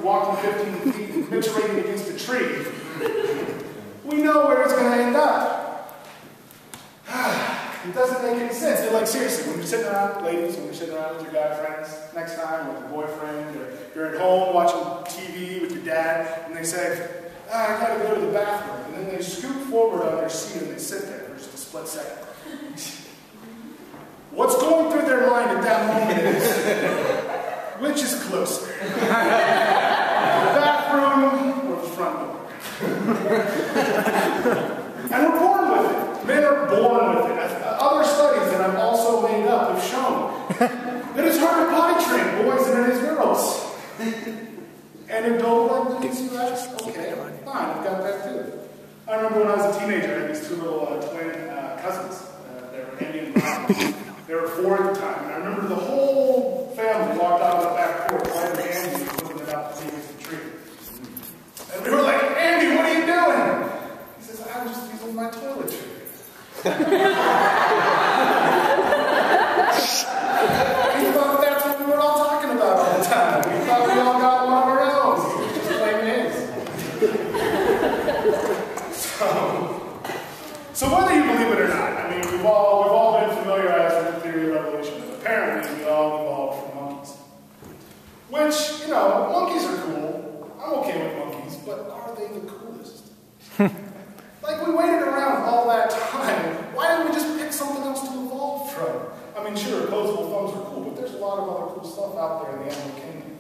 walking 15 feet and pitcherating against a tree, we know where it's going to end up. It doesn't make any sense. And like seriously, when you're sitting around, ladies, when you're sitting around with your guy friends next time, with your boyfriend, or you're at home watching TV with your dad, and they say, I gotta go to the bathroom, and then they scoot forward on their seat and they sit there for just a split second. What's going through their mind at that moment is, which is closer? The bathroom or the front door? And we're born with it. Men are born with it. Other studies that I've also made up have shown that it's hard to potty train boys than it is girls. Anecdotal evidence, you ask? Okay, fine, I've got that too. I remember when I was a teenager, I had these two little twin cousins. They were Andy and Brian. They were 4 at the time. And I remember the whole family walked out of the back porch right as Andy was looking it up to see against the tree. And we were like, Andy, what are you doing? He says, I'm just using my toiletry. He thought that's what we were all talking about all the time. We thought we all got one of our own. He was just claiming his. So whether you believe it or not, I mean, we've all been familiarized with the theory of evolution, but apparently we all evolved from monkeys. Which, you know, monkeys are cool. I'm okay with monkeys, but are they the coolest? Like, we waited around all that time. Why didn't we just pick something else to evolve from? I mean, sure, opposable thumbs are cool, but there's a lot of other cool stuff out there in the animal kingdom.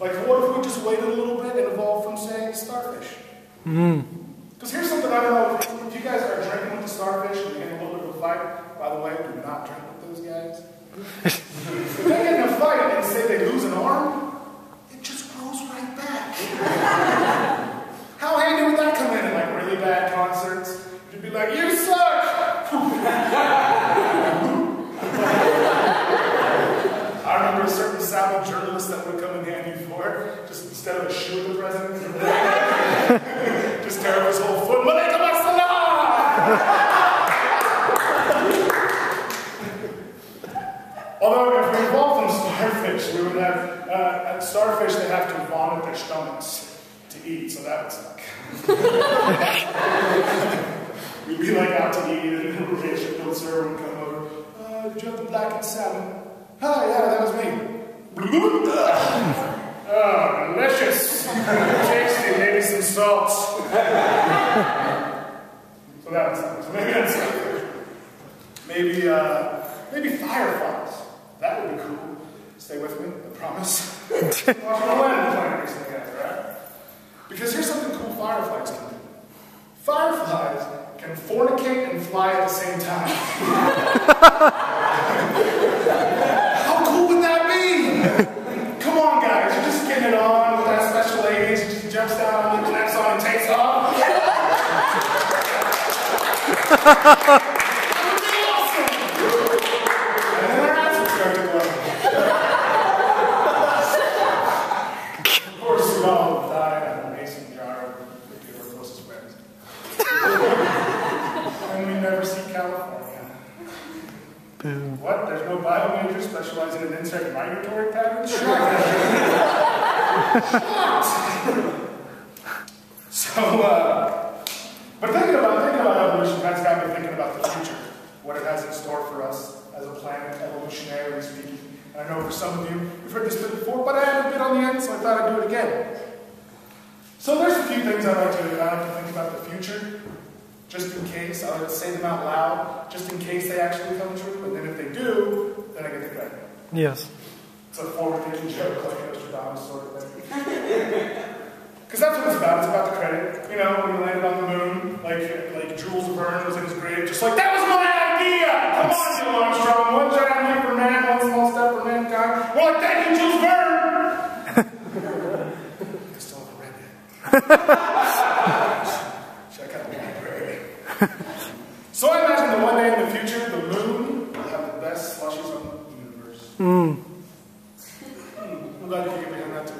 Like, what if we just waited a little bit and evolved from, say, starfish? Because here's something I don't know, if you guys are drinking with the starfish and you get a little bit of a fight, by the way, do not drink with those guys. If they get in a fight and say they lose an arm, it just grows right back. How handy would that come in like really bad concerts? You'd be like, you suck! I remember a certain Sabbath journalist that would come in handy for it, just instead of a shoe of the president, just tear up his whole foot. Although if we evolved from starfish, we would have, at starfish they have to vomit their stomachs to eat, so that would suck. We'd be like out to eat, and the shipbuild server would come over. Did you have the blackened salmon? Oh, yeah, that was me. Oh, delicious. Tasty, maybe some salt. So that would suck. So maybe that's maybe fireflies. That would be cool. Stay with me, I promise. Watching the land planet recently, right? Because here's something cool fireflies can do. Fireflies can fornicate and fly at the same time. How cool would that be? Come on, guys, you're just getting it on with that special ladies. He just jumps down, and claps on, and takes off. What? There's no bio major specializing in insect migratory patterns? But thinking about evolution has got me thinking about the future, what it has in store for us as a planet, evolutionarily speaking. And I know for some of you, you've heard this bit before, but I had a bit on the end, so I thought I'd do it again. So there's a few things I like to think about the future. Just in case, I'll say them out loud, just in case they actually come true, and then if they do, then I get the credit. Yes. It's a forward-thinking joke, like Nostradamus sort of thing. Because that's what it's about. It's about the credit. You know, when we landed on the moon, like Jules Verne was in his grave, just like, that was my idea! Come on, Neil Armstrong. One giant leap for man, one small step for mankind. We're like, thank you, Jules Verne! I still haven't read it. Check out the library. So I imagine that one day in the future, the moon will have the best slushies on the universe. I'm glad you can get behind that too.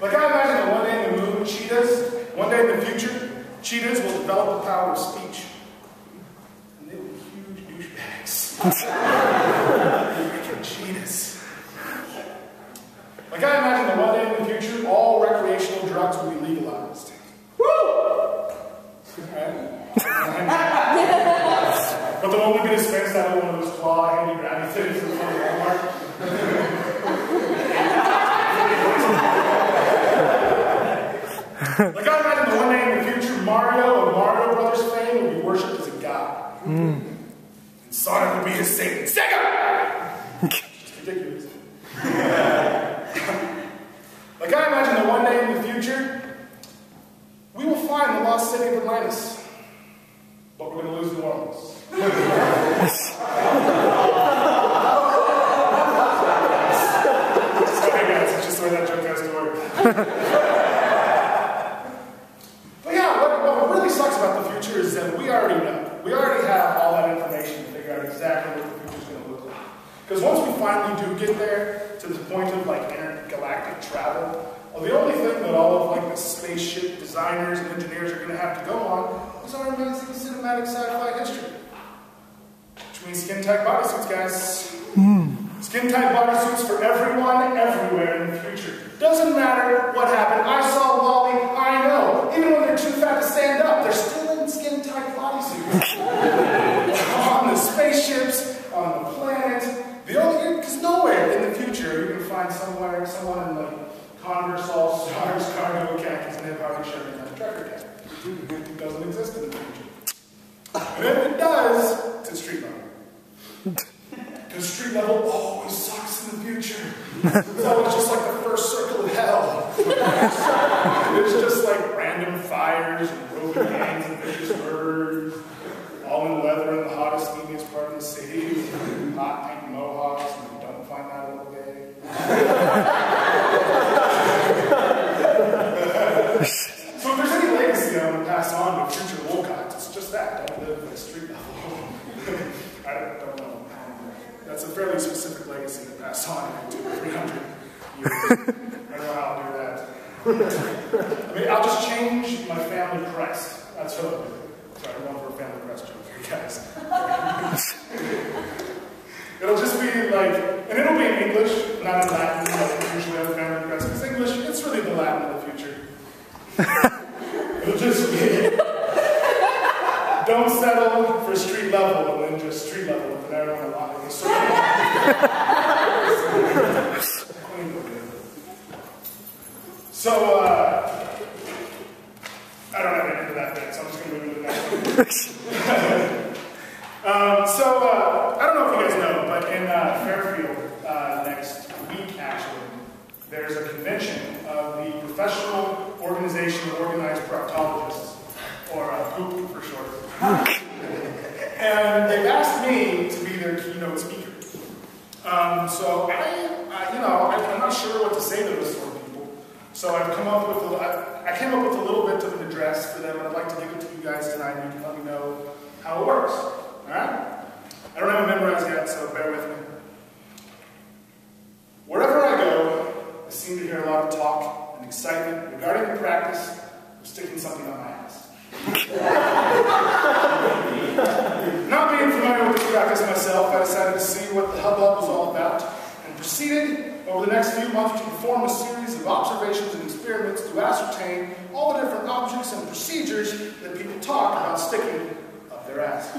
Like I imagine that one day in the moon, one day in the future, cheetahs will develop the power of speech. And they will be huge douchebags. Cheetahs. Titties from Walmart. Like I imagine the one day in the future, Mario of Mario Brothers fame will be worshipped as a god. And Sonic will be his Satan. Sega! It's ridiculous. Like I imagine that one day in the future, we will find the lost city of Atlantis. But we're going to lose New Orleans. Sorry guys, it's just the way that joke has to work. But yeah, what really sucks about the future is that we already know. We already have all that information to figure out exactly what the future is going to look like. Because once we finally do get there, to the point of like intergalactic travel, well, the only thing that all of like the spaceship designers and engineers are going to have to go on is our amazing cinematic sci-fi history. Which means skin-tight bodysuits, guys. Skin-tight bodysuits for everyone, everywhere in the future. Doesn't matter what happened. I saw Wally, I know. Even when they're too fat to stand up, they're still in skin-tight bodysuits. On the spaceships, on the planet. Because nowhere in the future you can find someone in like Converse All-Stars, cargo khakis, and hip-hop shirt and a trucker cap. It doesn't exist in the future. And if it does, it's at street level. Because street level always sucks in the future. It's always just like the first circle of hell. It's just like random fires and roving gangs and vicious murders. All in leather in the hottest, steamiest part of the city. Hot pink mohawks, and you don't find that a little gay. So if there's any legacy I want to pass on to future Wolcott, it's just that. Don't live at street level. I don't know. That's a fairly specific legacy to pass on in 300 years. I don't know how I'll do that. I mean, I'll just change my family crest. That's what I'll do. Sorry, I'm going for a family crest joke here, guys. It'll just be like, and it'll be in English, not in Latin, like usually have a family crest. Because English, it's really the Latin of the future. It'll just be, don't settle for street level, and then just street level with an arrow on the line. So, I don't have any into that bit, so I'm just going to move to the next one. I don't know if you guys know, but in Fairfield next week, actually, there's a convention of the Professional Organization of Organized Proctologists, or POOP for short. And they've asked me to be their keynote speaker. I'm not sure what to say to those sort of people. So I came up with a little bit of an address for them, and I'd like to give it to you guys tonight, and you can let me know how it works. All right? I don't have it memorized yet, so bear with me. Wherever I go, I seem to hear a lot of talk and excitement regarding the practice of sticking something on my ass. Not being familiar with this practice myself, I decided to see what the hubbub was all about, and proceeded over the next few months to perform a series of observations and experiments to ascertain all the different objects and procedures that people talk about sticking up their ass.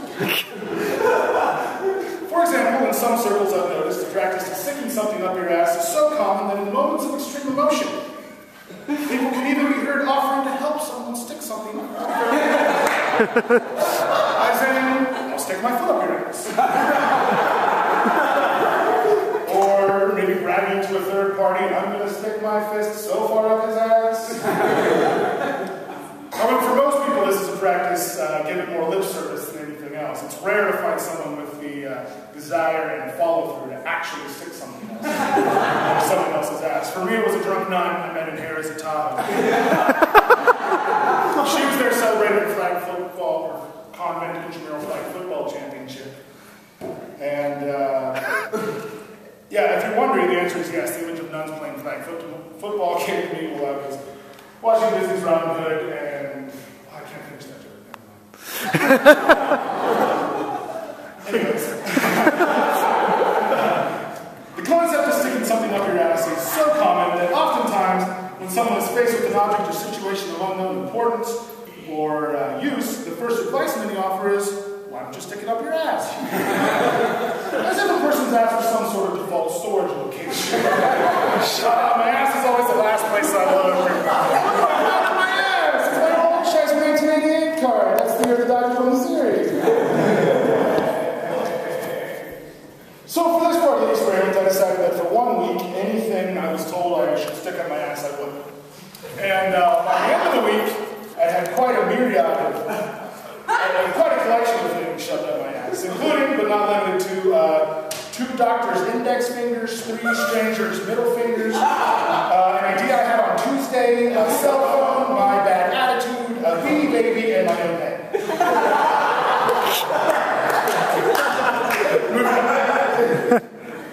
For example, in some circles I've noticed, the practice of sticking something up your ass is so common that in moments of extreme emotion, people can even be heard offering to help someone stick something up their ass. I say, I'll stick my foot up your ass. Or maybe bragging to a third party, I'm going to stick my fist so far up his ass. However, for most people, this is a practice given more lip service than anything else. It's rare to find someone with the desire and follow-through to actually stick something else on someone else's ass. For me, it was a drunk nun I met in Harris at Tahoe. She was there celebrating her flag football, or convent intramural flag football championship. And yeah, if you're wondering, the answer is yes. The image of nuns playing flag football came to me while I was watching Disney's Robin Hood, and I can't finish that joke. Anyways. The concept of sticking something up your ass is so common that oftentimes when someone is faced with an object or situation of unknown importance or use, the first advice many offer is, why don't don't you stick it up your ass? As if a person's ass was some sort of default storage location. My ass is always the last place I look. My ass! It's my old Chess 1988 card. That's the year the Dodgers won the series. So for this part of the experiment, I decided that for 1 week, anything I was told I should stick up my ass, I would. And by the end of the week, I had quite a myriad of, quite a collection of things shoved up my ass, including, but not limited to, 2 doctors' index fingers, 3 strangers' middle fingers, an idea I had on Tuesday, a cell phone, my bad attitude, a Beanie Baby, and my own head.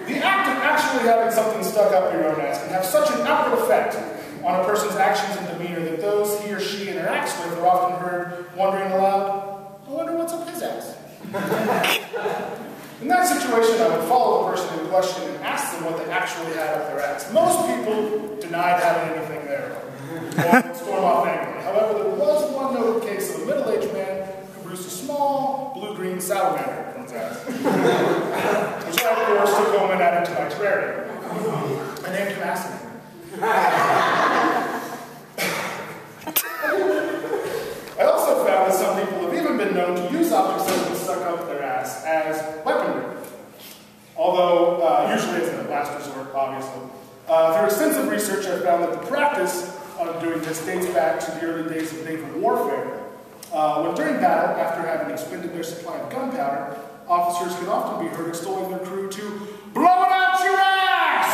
The act of actually having something stuck up your own ass can have such an outward effect on a person's actions and demeanor that those he or she interacts with are often heard wondering aloud, I wonder what's up his ass. In that situation, I would follow the person in question and ask them what they actually had up their ass. Most people denied having anything there, or would storm off angrily. However, there was one noted case of a middle-aged man who produced a small blue-green salamander from his ass, which I, of course, took home and added to my terrarium. I named him Acid. I also found that some people have even been known to use objects that have been stuck up their ass as weaponry. Although, usually it's a last resort, obviously. Through extensive research, I found that the practice of doing this dates back to the early days of naval warfare. When during battle, after having expended their supply of gunpowder, officers could often be heard extolling their crew to blow it out your ass!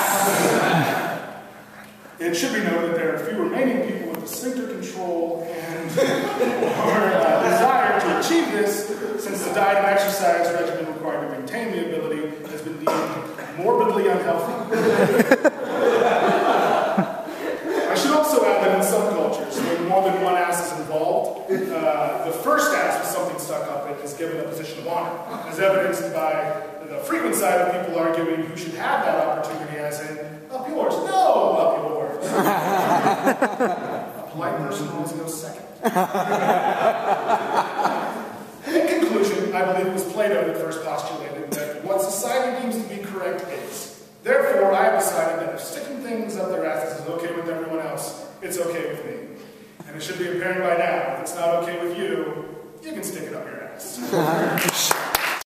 It should be noted that there are few remaining people with the sphincter control and or desire to achieve this, since the diet and exercise regimen required to maintain the ability has been deemed morbidly unhealthy. I should also add that in some cultures, when more than one ass is involved, the first ass with something stuck up it is given a position of honor, as evidenced by the frequent side of people arguing who should have that opportunity, as in, up yours. No, up yours. A polite person always goes second. In conclusion, I believe it was Plato that first postulated that what society deems to be correct is. Therefore, I have decided that if sticking things up their asses is okay with everyone else, it's okay with me. And it should be apparent by now, if it's not okay with you, you can stick it up your ass.